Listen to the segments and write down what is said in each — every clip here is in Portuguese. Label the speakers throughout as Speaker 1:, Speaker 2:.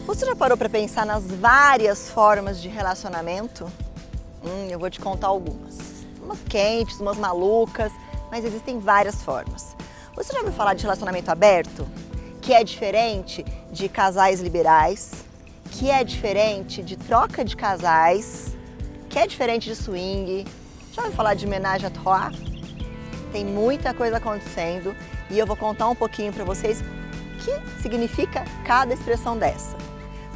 Speaker 1: Você já parou para pensar nas várias formas de relacionamento? Eu vou te contar algumas. Umas quentes, umas malucas, mas existem várias formas. Você já ouviu falar de relacionamento aberto? Que é diferente de casais liberais, que é diferente de troca de casais, que é diferente de swing. Já ouviu falar de ménage à trois? Tem muita coisa acontecendo e eu vou contar um pouquinho para vocês o que significa cada expressão dessa.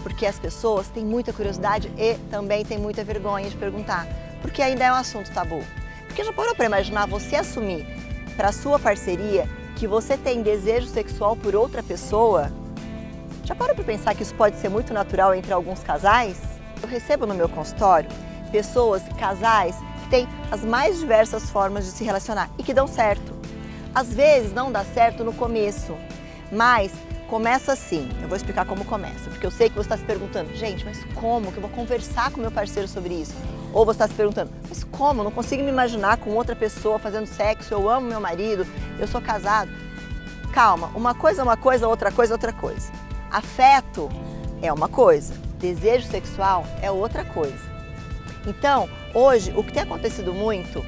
Speaker 1: Porque as pessoas têm muita curiosidade e também têm muita vergonha de perguntar, porque ainda é um assunto tabu. Porque já parou para imaginar você assumir para a sua parceria que você tem desejo sexual por outra pessoa? Já parou para pensar que isso pode ser muito natural entre alguns casais? Eu recebo no meu consultório pessoas, casais, que têm as mais diversas formas de se relacionar e que dão certo. Às vezes não dá certo no começo, mas começa assim. Eu vou explicar como começa, porque eu sei que você está se perguntando, gente, mas como que eu vou conversar com meu parceiro sobre isso? Ou você está se perguntando, mas como? Eu não consigo me imaginar com outra pessoa fazendo sexo, eu amo meu marido, eu sou casado. Calma, uma coisa é uma coisa, outra coisa é outra coisa. Afeto é uma coisa, desejo sexual é outra coisa. Então, hoje, o que tem acontecido muito,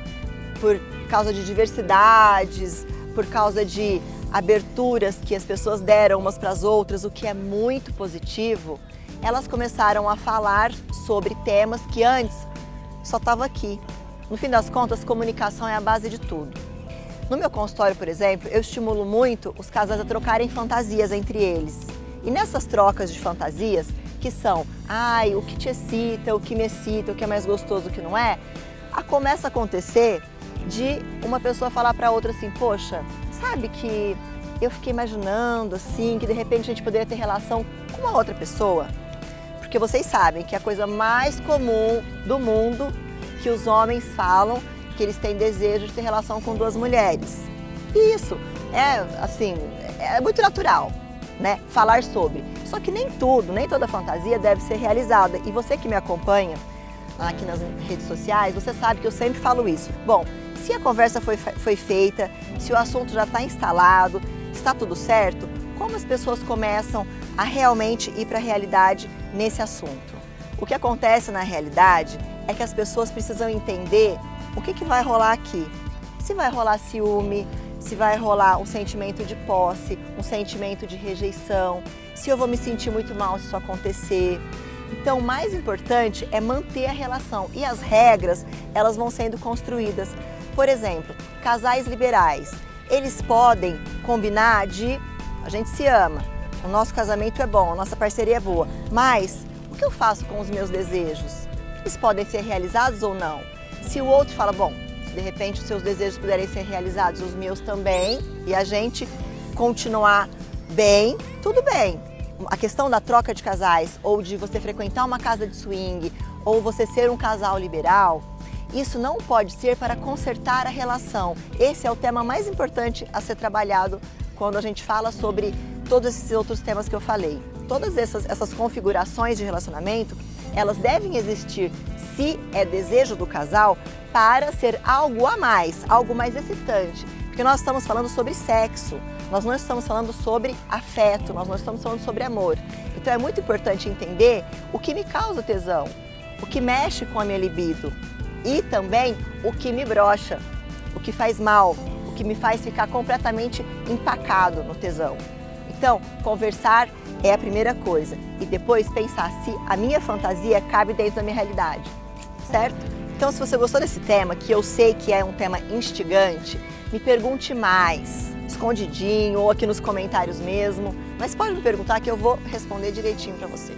Speaker 1: por causa de diversidades, por causa de aberturas que as pessoas deram umas para as outras, o que é muito positivo, elas começaram a falar sobre temas que antes só estavam aqui. No fim das contas, comunicação é a base de tudo. No meu consultório, por exemplo, eu estimulo muito os casais a trocarem fantasias entre eles. E nessas trocas de fantasias, que são, o que te excita, o que me excita, o que é mais gostoso, o que não é, começa a acontecer de uma pessoa falar para outra assim, poxa, sabe que eu fiquei imaginando assim, que de repente a gente poderia ter relação com uma outra pessoa? Porque vocês sabem que a coisa mais comum do mundo que os homens falam que eles têm desejo de ter relação com duas mulheres. E isso é muito natural, né? Falar sobre. Só que nem tudo, nem toda fantasia deve ser realizada. E você que me acompanha aqui nas redes sociais, você sabe que eu sempre falo isso. Bom, se a conversa foi feita, se o assunto já está instalado, está tudo certo, como as pessoas começam a realmente ir para a realidade nesse assunto? O que acontece na realidade é que as pessoas precisam entender o que vai rolar aqui. Se vai rolar ciúme, se vai rolar um sentimento de posse, um sentimento de rejeição, se eu vou me sentir muito mal se isso acontecer. Então, o mais importante é manter a relação e as regras, elas vão sendo construídas. Por exemplo, casais liberais, eles podem combinar de a gente se ama, o nosso casamento é bom, a nossa parceria é boa, mas o que eu faço com os meus desejos? Eles podem ser realizados ou não? Se o outro fala, bom, se de repente os seus desejos puderem ser realizados, os meus também, e a gente continuar bem, tudo bem. A questão da troca de casais, ou de você frequentar uma casa de swing, ou você ser um casal liberal, isso não pode ser para consertar a relação. Esse é o tema mais importante a ser trabalhado quando a gente fala sobre todos esses outros temas que eu falei. Todas essas configurações de relacionamento, elas devem existir, se é desejo do casal, para ser algo a mais, algo mais excitante. Porque nós estamos falando sobre sexo, nós não estamos falando sobre afeto, nós não estamos falando sobre amor. Então é muito importante entender o que me causa tesão, o que mexe com a minha libido e também o que me brocha, o que faz mal, o que me faz ficar completamente empacado no tesão. Então, conversar é a primeira coisa e depois pensar se a minha fantasia cabe dentro da minha realidade, certo? Então, se você gostou desse tema, que eu sei que é um tema instigante, me pergunte mais, escondidinho ou aqui nos comentários mesmo, mas pode me perguntar que eu vou responder direitinho para você.